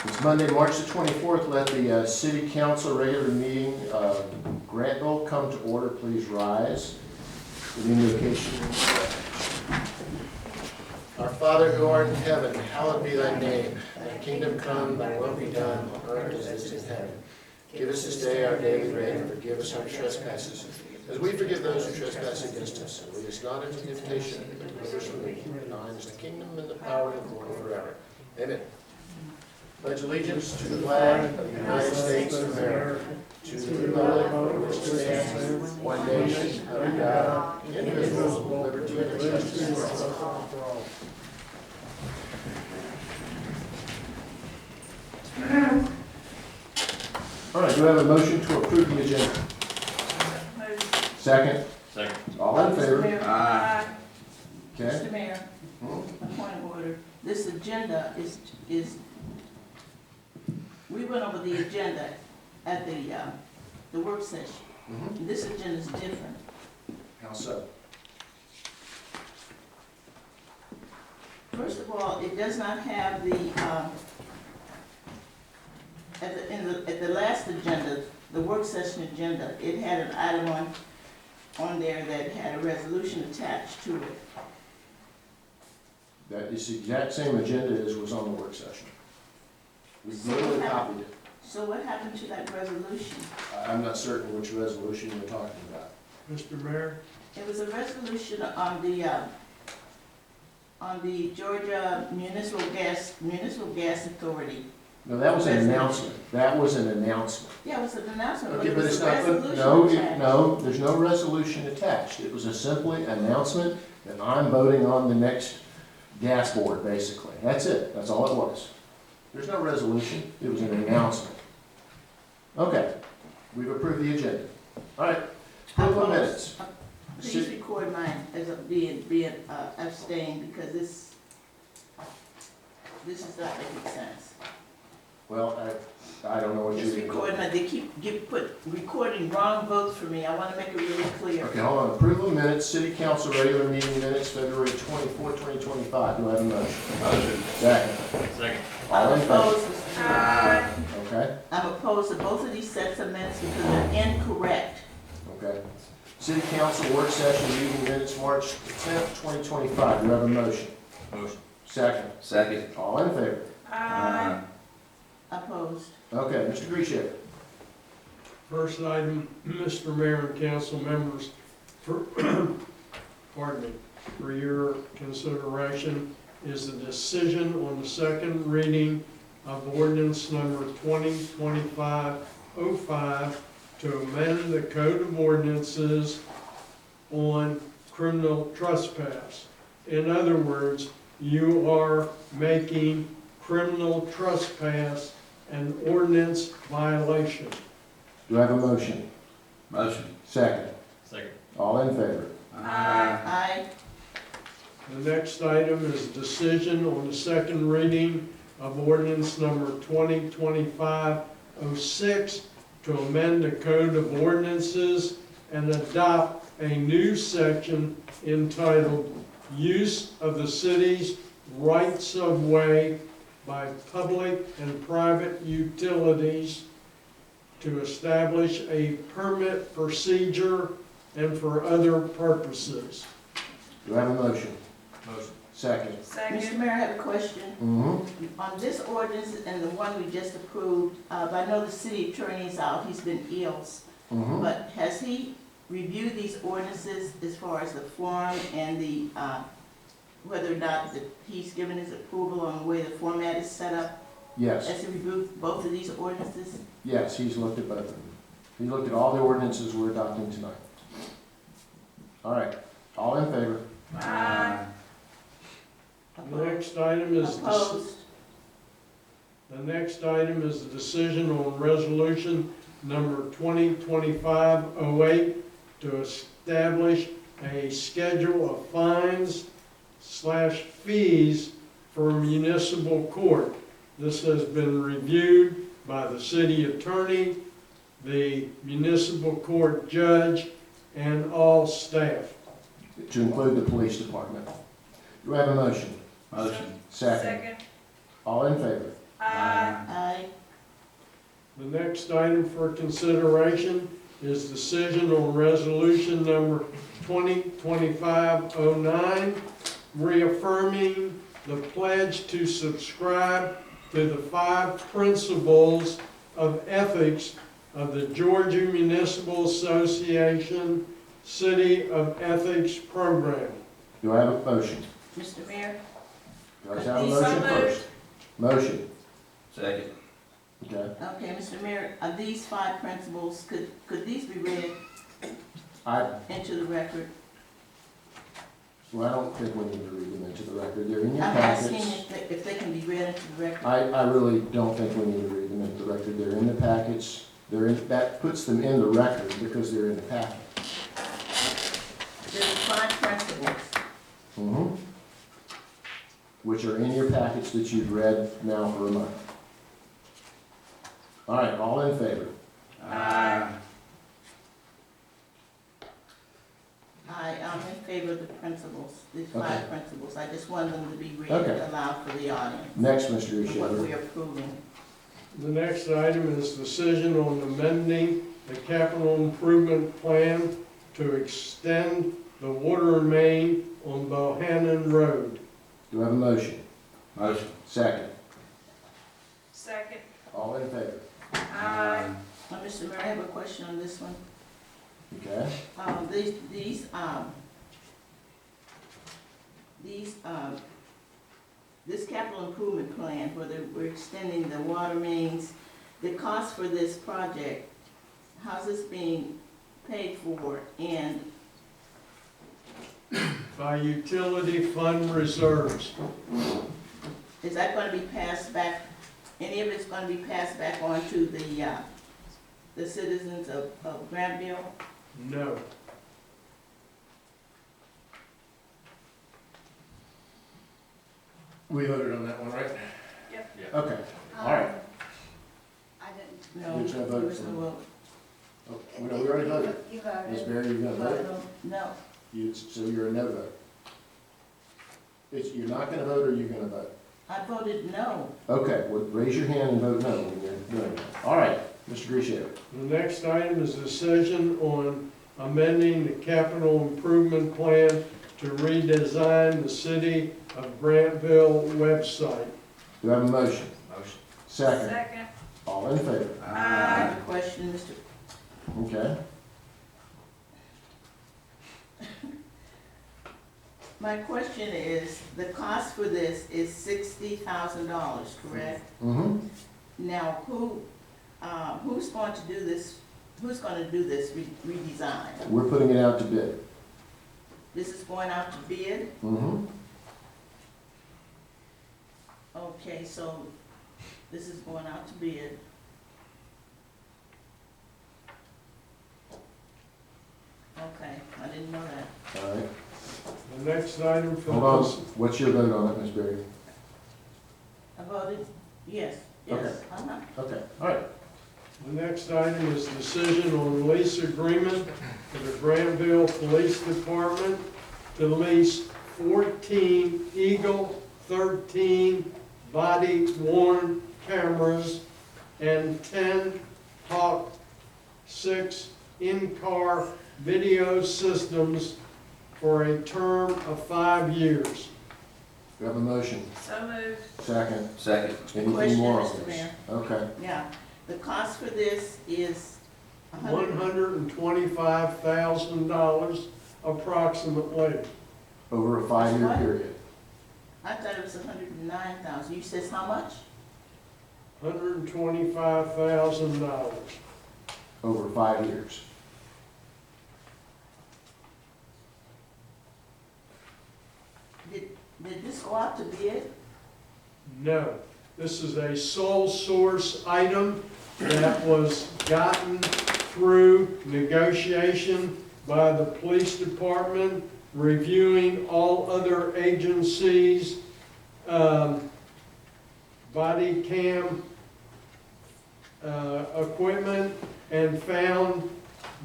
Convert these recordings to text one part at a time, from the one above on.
It's Monday, March the 24th. Let the City Council regular meeting of Grantville come to order. Please rise for the invocation. Our Father who art in heaven, hallowed be thy name. Thy kingdom come, thy will be done, on earth as it is in heaven. Give us this day our daily bread, and forgive us our trespasses, as we forgive those who trespass against us. And lead us not into temptation, but deliver us from evil. For thine is the kingdom, and the power, and the glory forever. Amen. Pledge allegiance to the flag of the United States of America, to the republic for which it stands, one nation, under God, indivisible, with liberty and justice for all. All right, do we have a motion to approve the agenda? Second? Second. All in favor? Aye. Okay. Mr. Mayor, a point of order. This agenda is, we went over the agenda at the work session. Mhm. This agenda is different. How so? First of all, it does not have at the last agenda, the work session agenda, it had an item on there that had a resolution attached to it. That is the exact same agenda as was on the work session. We literally copied it. So what happened to that resolution? I'm not certain which resolution you're talking about. Mr. Mayor, It was a resolution on the Georgia Municipal Gas Authority. No, that was an announcement. That was an announcement. Yeah, it was an announcement, but Okay, it but was it's a not, resolution no, attached. no, there's no resolution attached. It was a simply announcement that I'm voting on the next gas board, basically. That's it. That's all it was. There's no resolution. It was an announcement. Okay, we've approved the agenda. All right, approval of minutes. Please record mine as being abstained, because this is not making sense. Well, I don't know what Just you're record doing. my, they keep recording wrong votes for me. I want to make it really clear. Okay, hold on. Approval of minutes, City Council regular meeting minutes, February 24, 2025. Do I have a motion? Motion. Second. Second. All I'm in favor? opposed, Mr. Chairman. Okay, I'm opposed to both of these sets of minutes because they're incorrect. okay. City Council work session meeting minutes, March 10th, 2025. Do I have a motion? Motion. Second. Second. All in favor? Opposed. Okay, Mr. Grisha. first item, Mr. Mayor and council members, for, pardon me, for your consideration is the decision on the second reading of ordinance number 2025-05 to amend the Code of Ordinances on criminal trespass. In other words, you are making criminal trespass an ordinance violation. Do I have a motion? Motion. Second. Second. All in favor? Aye. The next item is decision on the second reading of ordinance number 2025-06 to amend the Code of Ordinances and adopt a new section entitled Use of the City's Rights of Way by Public and Private Utilities to establish a permit procedure and for other purposes. Do I have a motion? Motion. Second. Mr. Mayor, I have a question. Mm-hmm. On this ordinance and the one we just approved, I know the city attorney's out, he's been ill, Mm-hmm. but has he reviewed these ordinances as far as the form and the, whether or not that he's given his approval on the way the format is set up? Yes. Has he reviewed both of these ordinances? Yes, he's looked at both of them. He looked at all the ordinances we're adopting tonight. All right, all in favor? The next item is Opposed. the decision on resolution number 2025-08 to establish a schedule of fines/fees for municipal court. This has been reviewed by the city attorney, the municipal court judge, and all staff. To include the police department. Do I have a motion? Motion. Second. All in favor? Aye. The next item for consideration is decision on resolution number 2025-09, reaffirming the pledge to subscribe to the 5 principles of ethics of the Georgia Municipal Association City of Ethics Program. Do I have a motion? Mr. Mayor, Do I have a motion first? Motion. Second. Okay. okay, Mr. Mayor, are these 5 principles, could these be read into the record? Well, I don't think we need to read them into the record. They're in your I'm asking packets. if they can be read into the record. I really don't think we need to read them into the record. They're in the packets. That puts them in the record because they're in the packet. There's 5 principles. Mm-hmm. Which are in your packets that you've read now for a month. All right, all in favor? I'm in favor of the principles, these 5 Okay. principles. I just want them to be read Okay. aloud for the audience. Next, Mr. of What Ushaver. we're approving. The next item is decision on amending the capital improvement plan to extend the water main on Bohannon Road. Do I have a motion? Motion. Second. Second. All in favor? Aye. Mr. Mayor, I have a question on this one. Okay. This capital improvement plan, whether we're extending the water mains, the cost for this project, how's this being paid for? And By utility fund reserves. is that gonna be passed back, any of it's gonna be passed back on to the citizens of Grantville? No. We voted on that one, right? Yep. Okay, all right. I didn't. No. There's no vote there was for no it. vote. Oh, no, we already voted. You Ms. voted. Berry, you gonna vote? No, So you're a no vote. You're not gonna vote or you're gonna vote? I voted no. Okay, well, raise your hand and vote no when you're doing that. All right, Mr. Grishere. The next item is decision on amending the capital improvement plan to redesign the city of Grantville website. Do I have a motion? Motion. Second. Second. All in favor? I have a question, Mr. Okay. My question is, the cost for this is $60,000, correct? Mm-hmm. Now, who's going to do this, who's gonna do this redesign? We're putting it out to bid. This is going out to bid? Mm-hmm. Okay, so this is going out to bid. Okay, I didn't know that. All right. The next item for Hold on. this, What's your vote on it, Ms. Berry? I voted yes, Okay. yes. Uh-huh. Okay, all right. the next item is decision on lease agreement for the Grantville Police Department to lease 14 Eagle 13 body-worn cameras and 10 Hawk 6 in-car video systems for a term of 5 years. Do you have a motion? So moved. Second. Second. Anything Question, more on Mr. this? Mayor. Okay. Yeah, the cost for this is $125,000 approximately. Over a 5-year What? period. I thought it was 109,000. You says how much? $125,000. Over 5 years. Did this go out to bid? No, this is a sole source item that was gotten through negotiation by the police department, reviewing all other agencies' body cam equipment, and found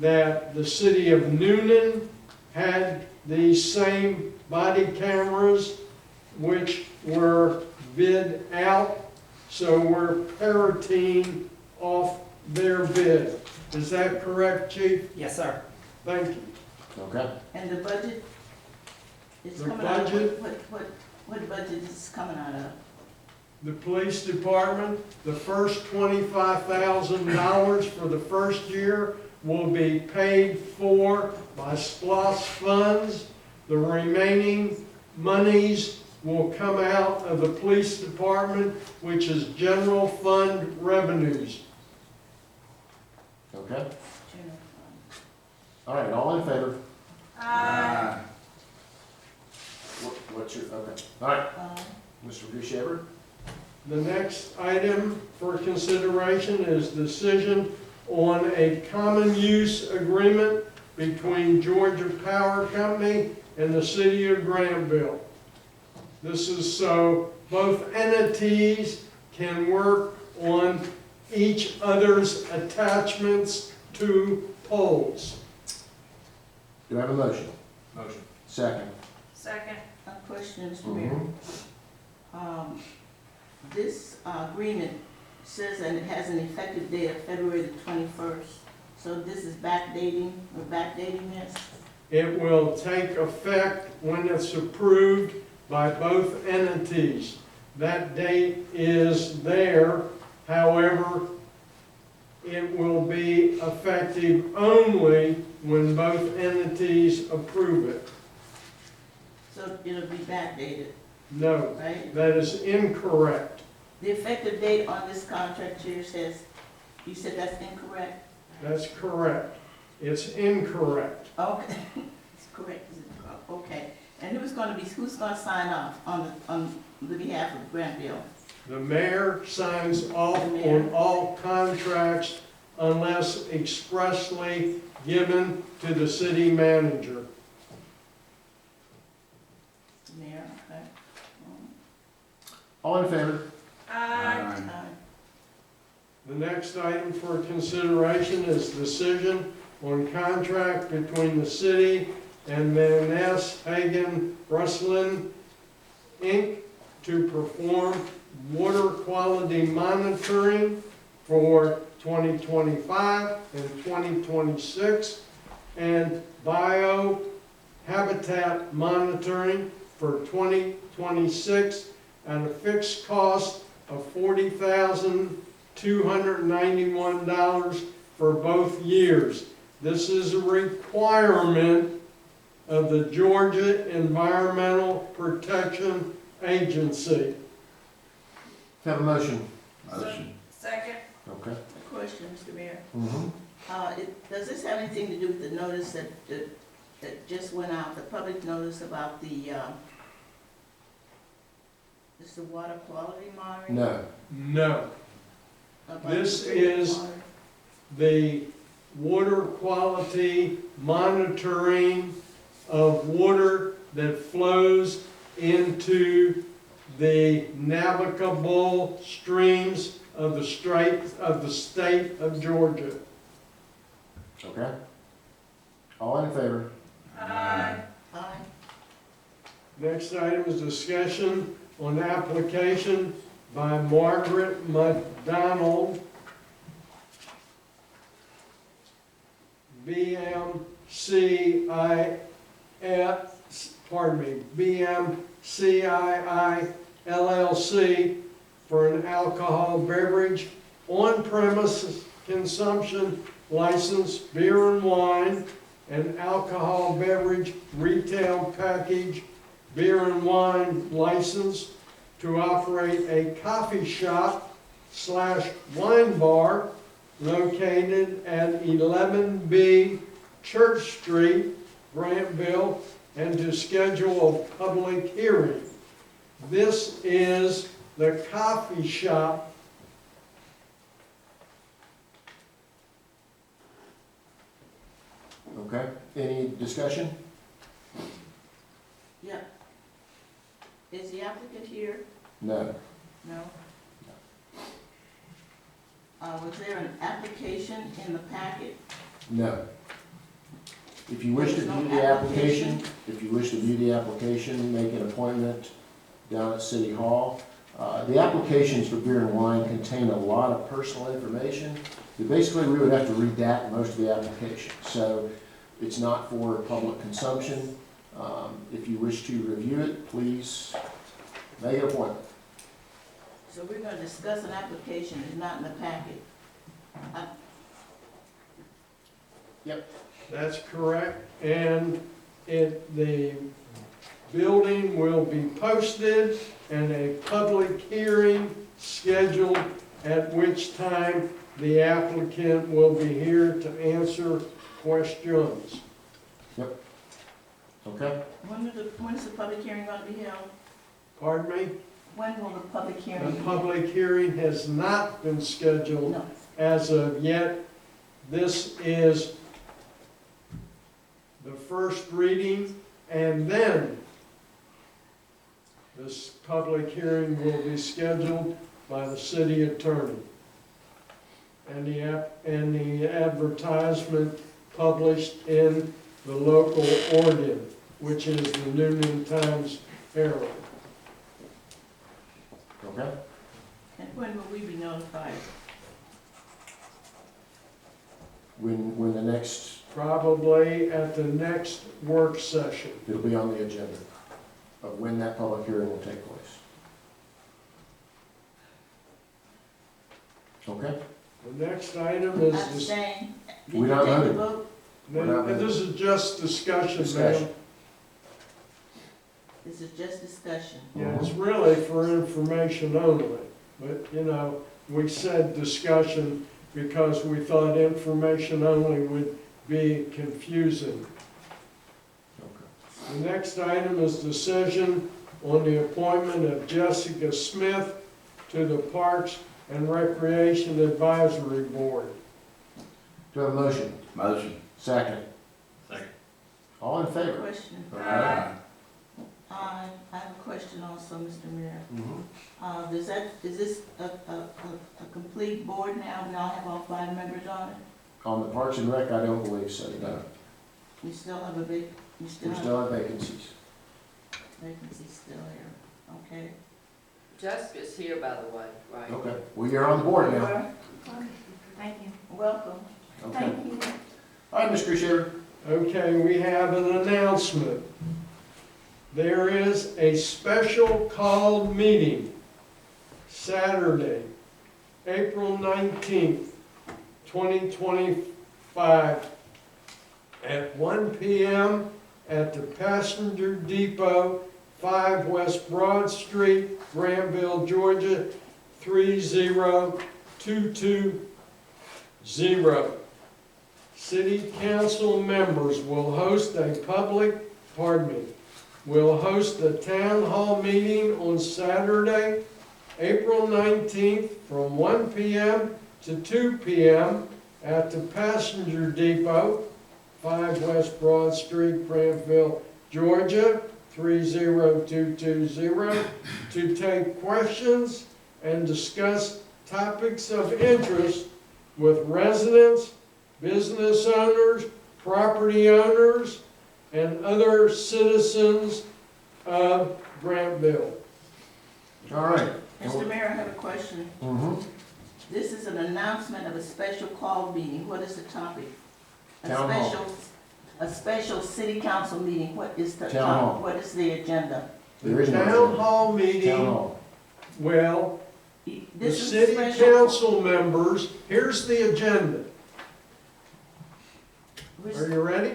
that the city of Noonan had these same body cameras, which were bid out. So we're parroting off their bid. Is that correct, Chief? Yes, sir. Thank you. Okay. And the budget is The coming out of, budget? what budget is this coming out of? The police department, the first $25,000 for the first year will be paid for by SPOS funds. The remaining monies will come out of the police department, which is general fund revenues. Okay. General fund. All right, all in favor? Aye. What's your, okay. All right, Uh, Mr. Grishaber? The next item for consideration is decision on a common use agreement between Georgia Power Company and the city of Grantville. This is so both entities can work on each other's attachments to poles. Do I have a motion? Motion. Second. Second. A question, Mr. Mayor. This agreement says that it has an effective date of February the 21st. So this is backdating, we're backdating this? It will take effect when it's approved by both entities. That date is there, however, it will be effective only when both entities approve it. So it'll be backdated, No, right? that is incorrect. The effective date on this contract here says, you said that's incorrect? That's correct. It's incorrect. Okay, it's correct, is it? Okay. And who's gonna sign off on the behalf of Grantville? The mayor signs off The mayor. on all contracts unless expressly given to the city manager. The mayor, okay. All in favor? Aye. The next item for consideration is decision on contract between the city and Van Ness Hagen Russlin, Inc. to perform water quality monitoring for 2025 and 2026 and biohabitat monitoring for 2026 at a fixed cost of $40,291 for both years. This is a requirement of the Georgia Environmental Protection Agency. Have a motion? Motion. Second. Okay. A question, Mr. Mayor. Mm-hmm. Does this have anything to do with the notice that just went out, the public notice about the water quality monitoring? No. No. About This the is- water? The water quality monitoring of water that flows into the navigable streams of the state of Georgia. Okay. All in favor? Aye. Aye. Next item is discussion on application by Margaret McDonald, BMCII LLC for an alcohol beverage on-premises consumption license, beer and wine, and alcohol beverage retail package, beer and wine license to operate a coffee shop / wine bar located at 11B Church Street, Grantville, and to schedule a public hearing. This is the coffee shop. Okay. Any discussion? Yeah. Is the applicant here? No. No? Was there an application in the packet? No. If you wish to There's no view the application, application? if you wish to view the application, make an appointment down at City Hall. The applications for beer and wine contain a lot of personal information. Basically, we would have to redact most of the application. So it's not for public consumption. If you wish to review it, please make an appointment. So we're gonna discuss an application, it's not in the packet. That's correct, and the building will be posted and a public hearing scheduled, at which time the applicant will be here to answer questions. Okay? When is the public hearing gonna be held? Pardon me? When will the public hearing be The held? public hearing has not been scheduled No, as of yet. This is the first reading, and then this public hearing will be scheduled by the city attorney. And the advertisement published in the local organ, which is the Noonan Times Herald. Okay? and when will we be notified? When the next, Probably at the next work session. it'll be on the agenda of when that public hearing will take place. Okay? The next item is this. Abstain. Did We're you not take the voting. vote? And this is just discussion, ma'am. Discussion. This is just discussion. Yeah, it's really for information only, but, you know, we said discussion because we thought information only would be confusing. Okay. The next item is decision on the appointment of Jessica Smith to the Parks and Recreation Advisory Board. Do I have a motion? Motion. Second. Second. All in favor? Question. Aye. I have a question also, Mr. Mayor. Mhm. Is this a complete board now? Now have all 5 members on it? On the Parks and Rec, I don't believe so, no. You still have a big, you We still have still have vacancies. vacancies still here, okay? Jessica's here, by the way, right? Okay, well, you're on the board now. Well, Thank you. welcome. Okay. All right, Ms. Crusader. Okay, we have an announcement. There is a special called meeting Saturday, April 19th, 2025, at 1 p.m. at the Passenger Depot, 5 West Broad Street, Grantville, Georgia, 30220. City council members will host a town hall meeting on Saturday, April 19th, from 1 p.m. to 2 p.m. at the Passenger Depot, 5 West Broad Street, Grantville, Georgia, 30220, to take questions and discuss topics of interest with residents, business owners, property owners, and other citizens of Grantville. All right. Mr. Mayor, I have a question. Mhm. This is an announcement of a special call meeting. What is the topic? Town hall. A special city council meeting. What is the Town topic? hall. What is the agenda? There The is no town agenda. hall Town meeting, hall. well, the This is city special. council members, here's the agenda. Which- Are you ready?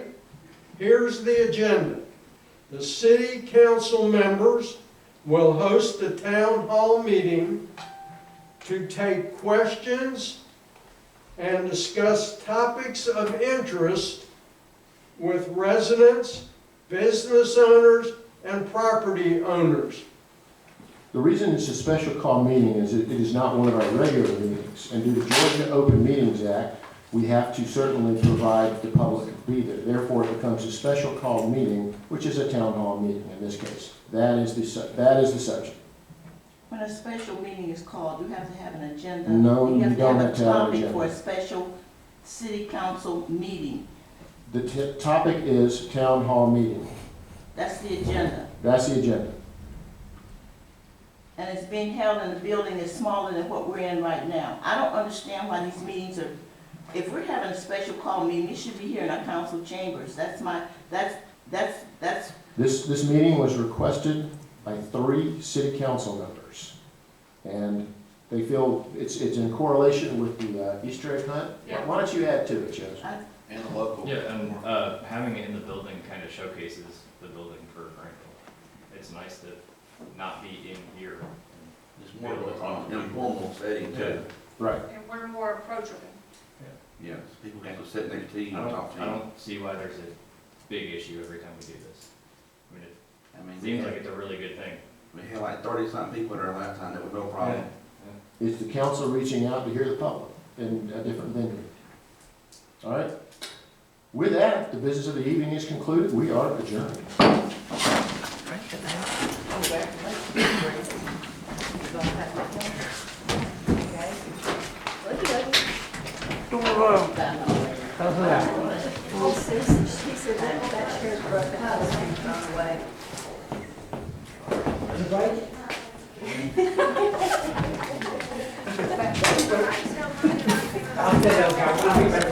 Here's the agenda. The city council members will host a town hall meeting to take questions and discuss topics of interest with residents, business owners, and property owners. The reason it's a special call meeting is it is not one of our regular meetings. And due to Georgia Open Meetings Act, we have to certainly provide the public to be there. Therefore, it becomes a special call meeting, which is a town hall meeting in this case. That is the subject. When a special meeting is called, you have to have an agenda. No, you don't have to have an topic agenda. for a special city council meeting. The topic is town hall meeting. That's the agenda. That's the agenda. and it's being held in a building that's smaller than what we're in right now. I don't understand why these meetings are, if we're having a special call meeting, it should be here in our council chambers. That's This meeting was requested by 3 city council members. And they feel it's in correlation with the Easter egg hunt. Yeah. Why don't you add to it, Joe? And the local. Yeah, and having it in the building kind of showcases the building for Grantville. It's nice to not be in here. It's more of an informal setting too. Right. And we're more approachable. Yes, people get to sit next to you I and talk to don't, I you. don't see why there's a big issue every time we do this. I mean, it I mean, seems like it's a really good thing. we had like 30-something people there last time, there was no problem. Is the council reaching out to hear the public in a different venue? All right. With that, the business of the evening is concluded. We are adjourned. She said that chair broke the house and thrown away. I'll say that, okay.